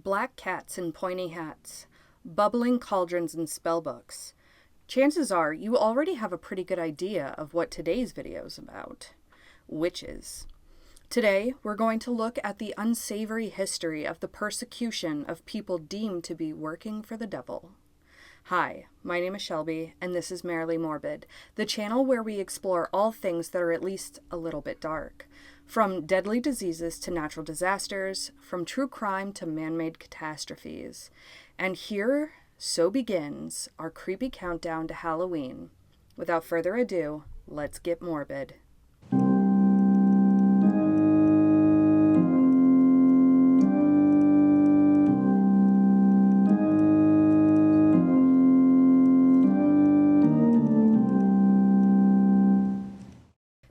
black cats in pointy hats, bubbling cauldrons and spellbooks, chances are you already have a pretty good idea of what today's video is about. Witches. Today, we're going to look at the unsavory history of the persecution of people deemed to be working for the devil. Hi, my name is Shelby, and this is Merrily Morbid, the channel where we explore all things that are at least a little bit dark. From deadly diseases to natural disasters, from true crime to man-made catastrophes. And here, so begins our creepy countdown to Halloween. Without further ado, let's get morbid.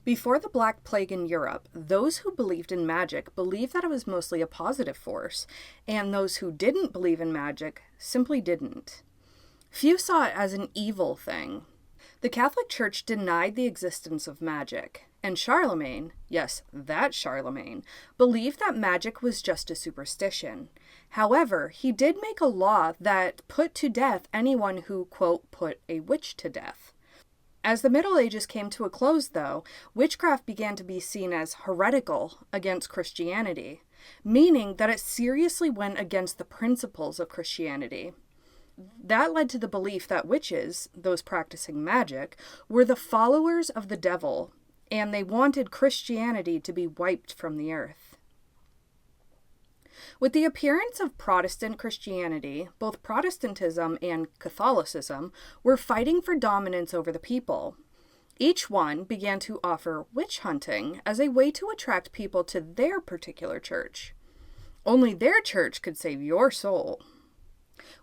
Before the Black Plague in Europe, those who believed in magic believed that it was mostly a positive force, and those who didn't believe in magic simply didn't. Few saw it as an evil thing. The Catholic Church denied the existence of magic, and Charlemagne, yes, that Charlemagne, believed that magic was just a superstition. However, he did make a law that put to death anyone who, quote, put a witch to death. As the Middle Ages came to a close, though, witchcraft began to be seen as heretical against Christianity, meaning that it seriously went against the principles of Christianity. That led to the belief that witches, those practicing magic, were the followers of the devil, and they wanted Christianity to be wiped from the earth. With the appearance of Protestant Christianity, both Protestantism and Catholicism were fighting for dominance over the people. Each one began to offer witch hunting as a way to attract people to their particular church. Only their church could save your soul.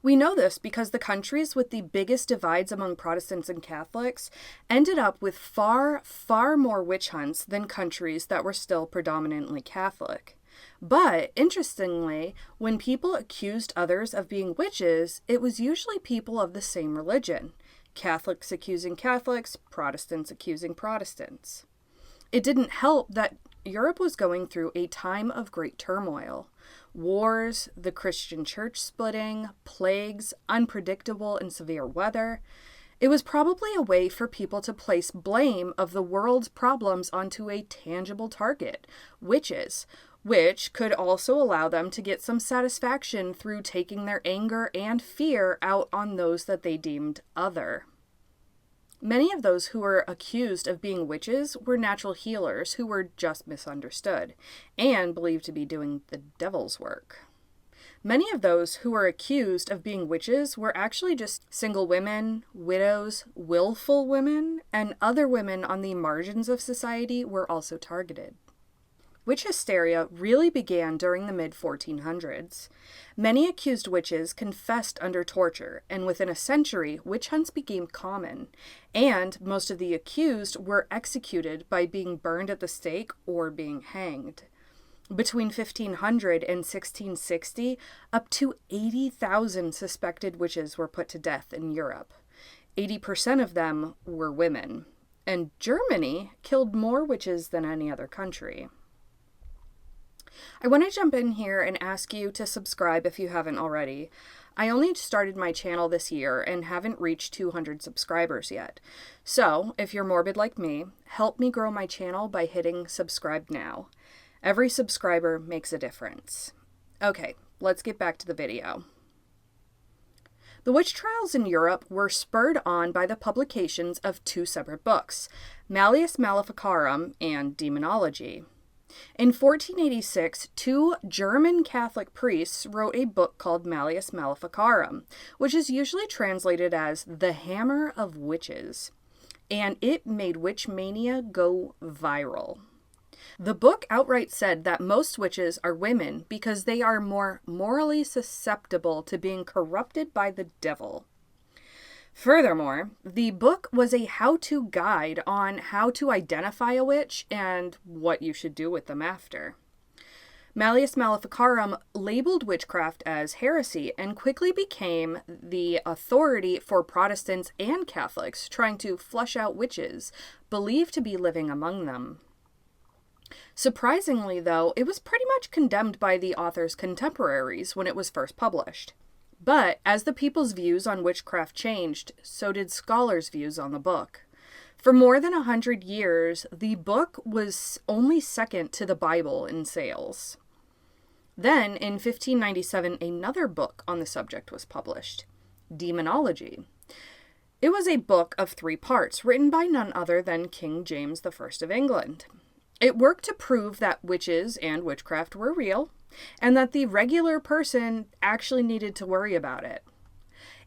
We know this because the countries with the biggest divides among Protestants and Catholics ended up with far, far more witch hunts than countries that were still predominantly Catholic. But, interestingly, when people accused others of being witches, it was usually people of the same religion. Catholics accusing Catholics, Protestants accusing Protestants. It didn't help that Europe was going through a time of great turmoil. Wars, the Christian church splitting, plagues, unpredictable and severe weather. It was probably a way for people to place blame of the world's problems onto a tangible target, witches, which could also allow them to get some satisfaction through taking their anger and fear out on those that they deemed other. Many of those who were accused of being witches were natural healers who were just misunderstood and believed to be doing the devil's work. Many of those who were accused of being witches were actually just single women, widows, willful women, and other women on the margins of society were also targeted. Witch hysteria really began during the mid-1400s. Many accused witches confessed under torture, and within a century, witch hunts became common, and most of the accused were executed by being burned at the stake or being hanged. Between 1500 and 1660, up to 80,000 suspected witches were put to death in Europe. 80% of them were women, and Germany killed more witches than any other country. I want to jump in here and ask you to subscribe if you haven't already. I only started my channel this year and haven't reached 200 subscribers yet. So, if you're morbid like me, help me grow my channel by hitting subscribe now. Every subscriber makes a difference. Okay, let's get back to the video. The witch trials in Europe were spurred on by the publications of two separate books, Malleus Malificarum and Daemonolgie. In 1486, two German Catholic priests wrote a book called Malleus Malificarum, which is usually translated as The Hammer of Witches, and it made witch mania go viral. The book outright said that most witches are women because they are more morally susceptible to being corrupted by the devil. Furthermore, the book was a how-to guide on how to identify a witch and what you should do with them after. Malleus Malificarum labeled witchcraft as heresy and quickly became the authority for Protestants and Catholics trying to flush out witches believed to be living among them. Surprisingly, though, it was pretty much condemned by the author's contemporaries when it was first published. But as the people's views on witchcraft changed, so did scholars' views on the book. For more than 100 years, the book was only second to the Bible in sales. Then, in 1597, another book on the subject was published, Daemonolgie. It was a book of 3 parts, written by none other than King James I of England. It worked to prove that witches and witchcraft were real, and that the regular person actually needed to worry about it.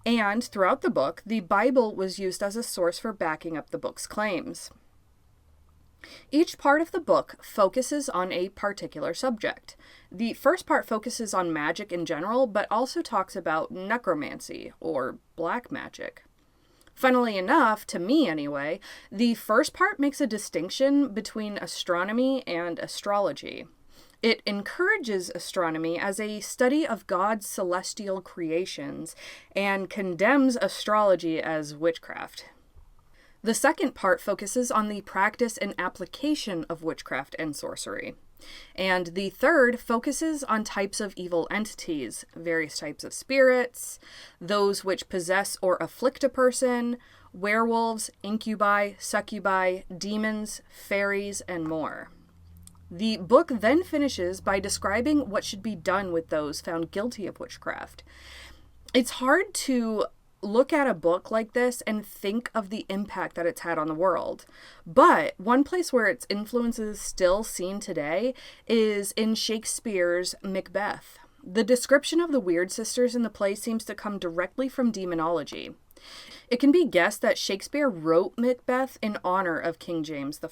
And throughout the book, the Bible was used as a source for backing up the book's claims. Each part of the book focuses on a particular subject. The first part focuses on magic in general, but also talks about necromancy, or black magic. Funnily enough, to me anyway, the first part makes a distinction between astronomy and astrology. It encourages astronomy as a study of God's celestial creations and condemns astrology as witchcraft. The second part focuses on the practice and application of witchcraft and sorcery. And the third focuses on types of evil entities, various types of spirits, those which possess or afflict a person, werewolves, incubi, succubi, demons, fairies, and more. The book then finishes by describing what should be done with those found guilty of witchcraft. It's hard to look at a book like this and think of the impact that it's had on the world. But one place where its influence is still seen today is in Shakespeare's Macbeth. The description of the Weird Sisters in the play seems to come directly from Daemonolgie. It can be guessed that Shakespeare wrote Macbeth in honor of King James I.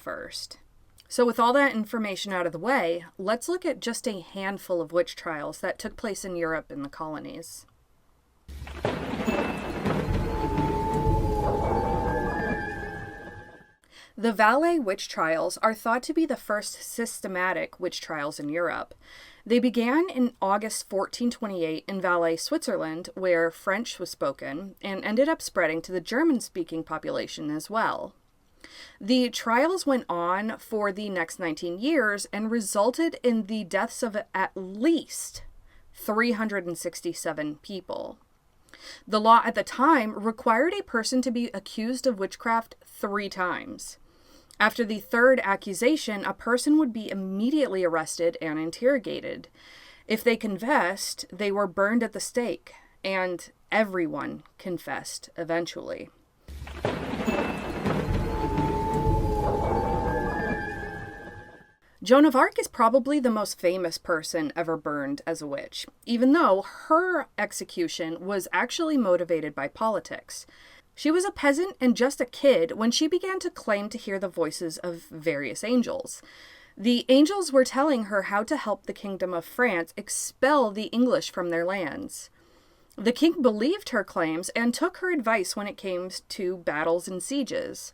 So with all that information out of the way, let's look at just a handful of witch trials that took place in Europe and the colonies. The Valais witch trials are thought to be the first systematic witch trials in Europe. They began in August 1428 in Valais, Switzerland, where French was spoken, and ended up spreading to the German-speaking population as well. The trials went on for the next 19 years and resulted in the deaths of at least 367 people. The law at the time required a person to be accused of witchcraft 3 times. After the 3rd accusation, a person would be immediately arrested and interrogated. If they confessed, they were burned at the stake, and everyone confessed eventually. Joan of Arc is probably the most famous person ever burned as a witch, even though her execution was actually motivated by politics. She was a peasant and just a kid when she began to claim to hear the voices of various angels. The angels were telling her how to help the Kingdom of France expel the English from their lands. The king believed her claims and took her advice when it came to battles and sieges.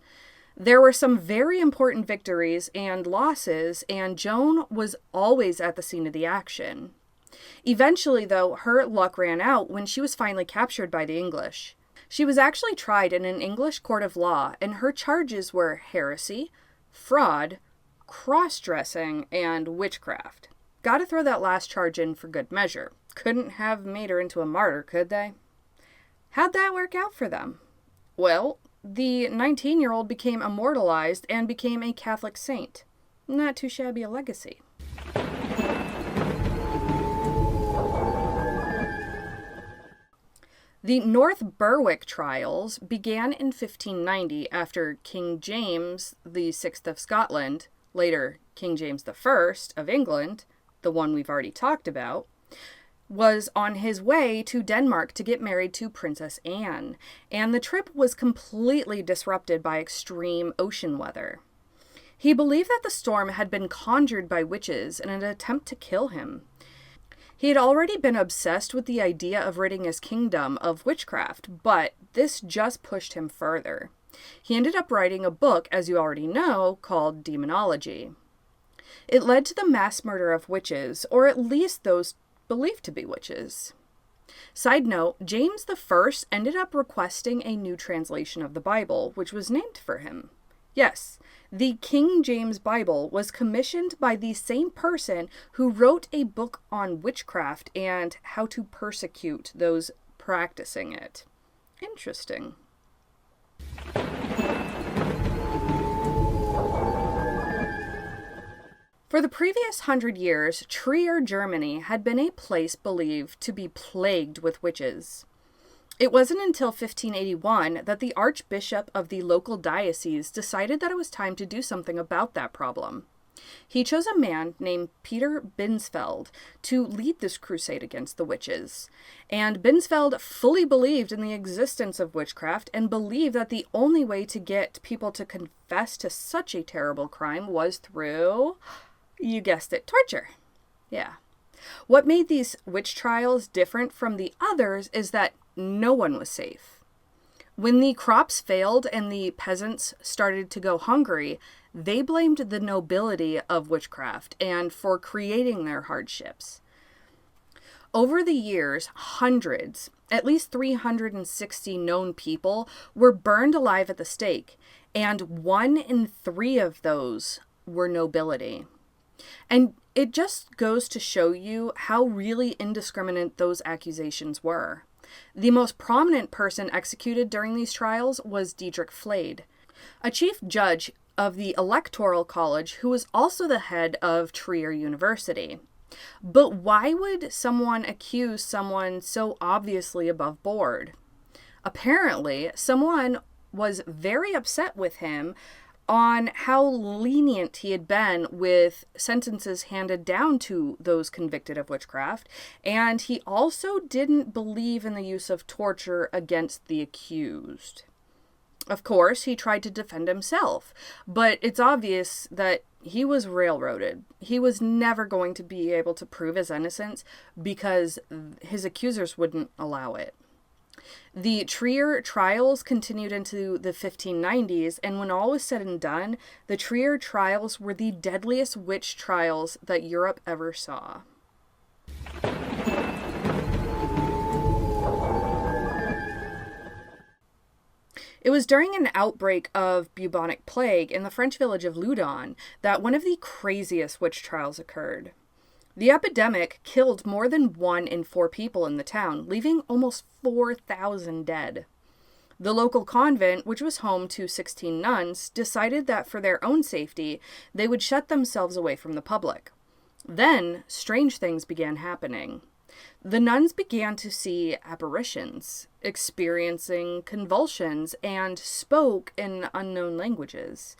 There were some very important victories and losses, and Joan was always at the scene of the action. Eventually, though, her luck ran out when she was finally captured by the English. She was actually tried in an English court of law, and her charges were heresy, fraud, cross-dressing, and witchcraft. Gotta throw that last charge in for good measure. Couldn't have made her into a martyr, could they? How'd that work out for them? Well, the 19-year-old became immortalized and became a Catholic saint. Not too shabby a legacy. The North Berwick trials began in 1590 after King James VI of Scotland, later King James I of England, the one we've already talked about, was on his way to Denmark to get married to Princess Anne, and the trip was completely disrupted by extreme ocean weather. He believed that the storm had been conjured by witches in an attempt to kill him. He had already been obsessed with the idea of ridding his kingdom of witchcraft, but this just pushed him further. He ended up writing a book, as you already know, called Daemonolgie. It led to the mass murder of witches, or at least those believed to be witches. Side note, James I ended up requesting a new translation of the Bible, which was named for him. Yes, the King James Bible was commissioned by the same person who wrote a book on witchcraft and how to persecute those practicing it. Interesting. For the previous 100 years, Trier, Germany had been a place believed to be plagued with witches. It wasn't until 1581 that the archbishop of the local diocese decided that it was time to do something about that problem. He chose a man named Peter Binsfeld to lead this crusade against the witches. And Binsfeld fully believed in the existence of witchcraft and believed that the only way to get people to confess to such a terrible crime was through, you guessed it, torture. Yeah. What made these witch trials different from the others is that no one was safe. When the crops failed and the peasants started to go hungry, they blamed the nobility of witchcraft and for creating their hardships. Over the years, hundreds, at least 360 known people, were burned alive at the stake, and 1 in 3 of those were nobility. And it just goes to show you how really indiscriminate those accusations were. The most prominent person executed during these trials was Dietrich Flade, a chief judge of the Electoral College who was also the head of Trier University. But why would someone accuse someone so obviously above board? Apparently, someone was very upset with him on how lenient he had been with sentences handed down to those convicted of witchcraft, and he also didn't believe in the use of torture against the accused. Of course, he tried to defend himself, but it's obvious that he was railroaded. He was never going to be able to prove his innocence because his accusers wouldn't allow it. The Trier trials continued into the 1590s, and when all was said and done, the Trier trials were the deadliest witch trials that Europe ever saw. It was during an outbreak of bubonic plague in the French village of Loudon that one of the craziest witch trials occurred. The epidemic killed more than 1 in 4 people in the town, leaving almost 4,000 dead. The local convent, which was home to 16 nuns, decided that for their own safety, they would shut themselves away from the public. Then, strange things began happening. The nuns began to see apparitions, experiencing convulsions, and spoke in unknown languages.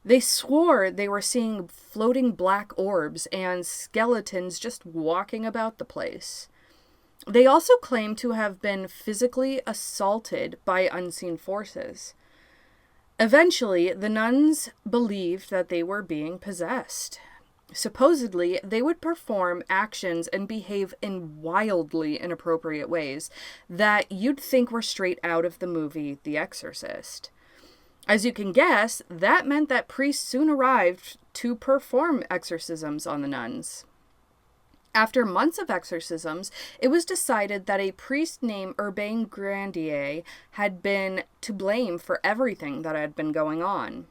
They swore they were seeing floating black orbs and skeletons just walking about the place. They also claimed to have been physically assaulted by unseen forces. Eventually, the nuns believed that they were being possessed. Supposedly, they would perform actions and behave in wildly inappropriate ways that you'd think were straight out of the movie The Exorcist. As you can guess, that meant that priests soon arrived to perform exorcisms on the nuns. After months of exorcisms, it was decided that a priest named Urbain Grandier had been to blame for everything that had been going on.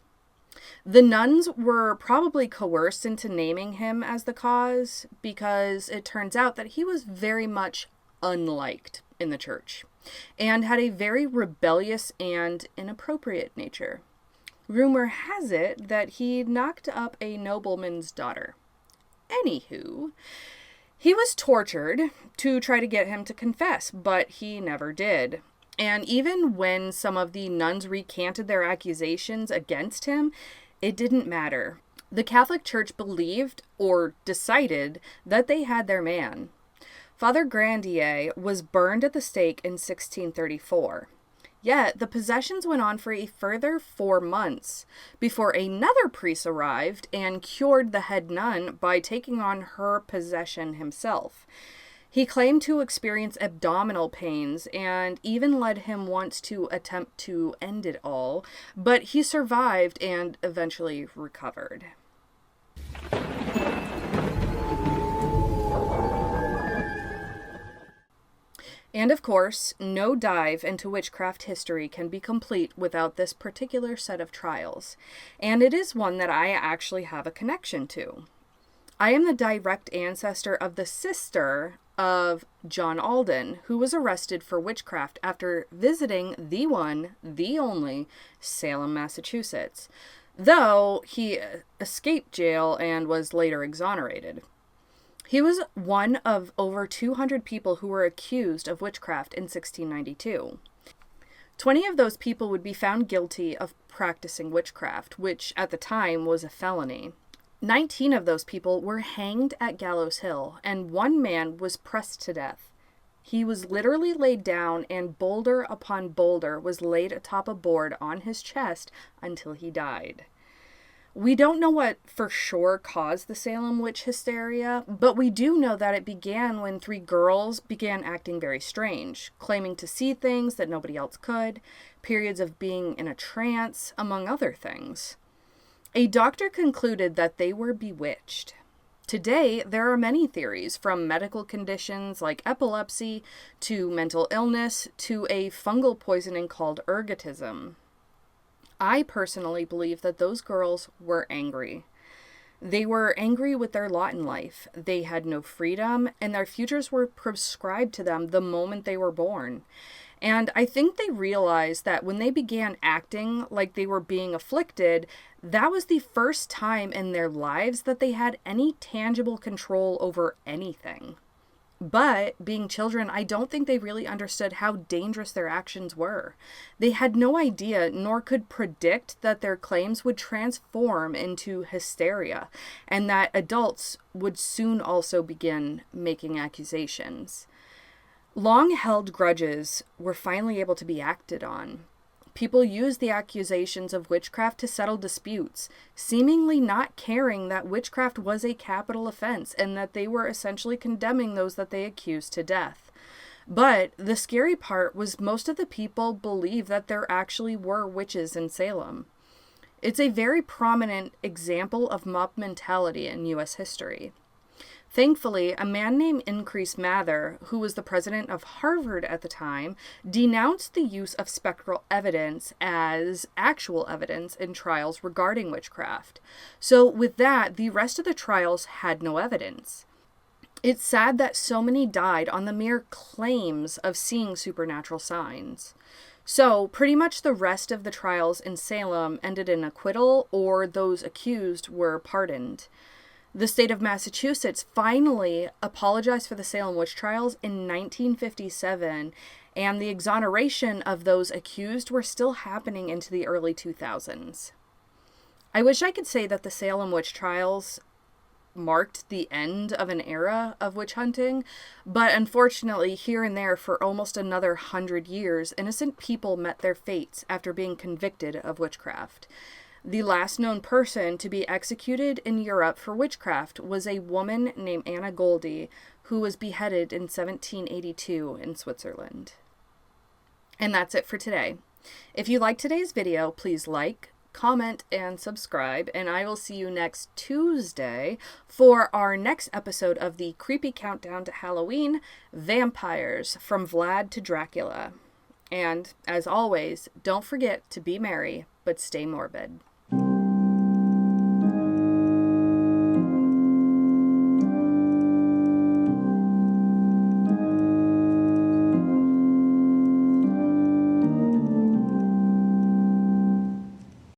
The nuns were probably coerced into naming him as the cause because it turns out that he was very much unliked in the church and had a very rebellious and inappropriate nature. Rumor has it that he knocked up a nobleman's daughter. Anywho, he was tortured to try to get him to confess, but he never did. And even when some of the nuns recanted their accusations against him, it didn't matter. The Catholic Church believed, or decided, that they had their man. Father Grandier was burned at the stake in 1634. Yet, the possessions went on for a further 4 months before another priest arrived and cured the head nun by taking on her possession himself. He claimed to experience abdominal pains and even led him once to attempt to end it all, but he survived and eventually recovered. And of course, no dive into witchcraft history can be complete without this particular set of trials, and it is one that I actually have a connection to. I am the direct ancestor of the sister of John Alden, who was arrested for witchcraft after visiting the one, the only, Salem, Massachusetts, though he escaped jail and was later exonerated. He was one of over 200 people who were accused of witchcraft in 1692. 20 of those people would be found guilty of practicing witchcraft, which at the time was a felony. 19 of those people were hanged at Gallows Hill, and one man was pressed to death. He was literally laid down, and boulder upon boulder was laid atop a board on his chest until he died. We don't know what for sure caused the Salem witch hysteria, but we do know that it began when 3 girls began acting very strange, claiming to see things that nobody else could, periods of being in a trance, among other things. A doctor concluded that they were bewitched. Today, there are many theories, from medical conditions like epilepsy to mental illness to a fungal poisoning called ergotism. I personally believe that those girls were angry. They were angry with their lot in life. They had no freedom, and their futures were prescribed to them the moment they were born. And I think they realized that when they began acting like they were being afflicted, that was the first time in their lives that they had any tangible control over anything. But, being children, I don't think they really understood how dangerous their actions were. They had no idea, nor could predict, that their claims would transform into hysteria, and that adults would soon also begin making accusations. Long-held grudges were finally able to be acted on. People used the accusations of witchcraft to settle disputes, seemingly not caring that witchcraft was a capital offense and that they were essentially condemning those that they accused to death. But the scary part was most of the people believed that there actually were witches in Salem. It's a very prominent example of mob mentality in U.S. history. Thankfully, a man named Increase Mather, who was the president of Harvard at the time, denounced the use of spectral evidence as actual evidence in trials regarding witchcraft. So with that, the rest of the trials had no evidence. It's sad that so many died on the mere claims of seeing supernatural signs. So pretty much the rest of the trials in Salem ended in acquittal, or those accused were pardoned. The state of Massachusetts finally apologized for the Salem witch trials in 1957, and the exoneration of those accused were still happening into the early 2000s. I wish I could say that the Salem witch trials marked the end of an era of witch hunting, but unfortunately, here and there for almost another 100 years, innocent people met their fates after being convicted of witchcraft. The last known person to be executed in Europe for witchcraft was a woman named Anna Goldie, who was beheaded in 1782 in Switzerland. And that's it for today. If you liked today's video, please like, comment, and subscribe, and I will see you next Tuesday for our next episode of the creepy countdown to Halloween, Vampires, from Vlad to Dracula. And, as always, don't forget to be merry, but stay morbid.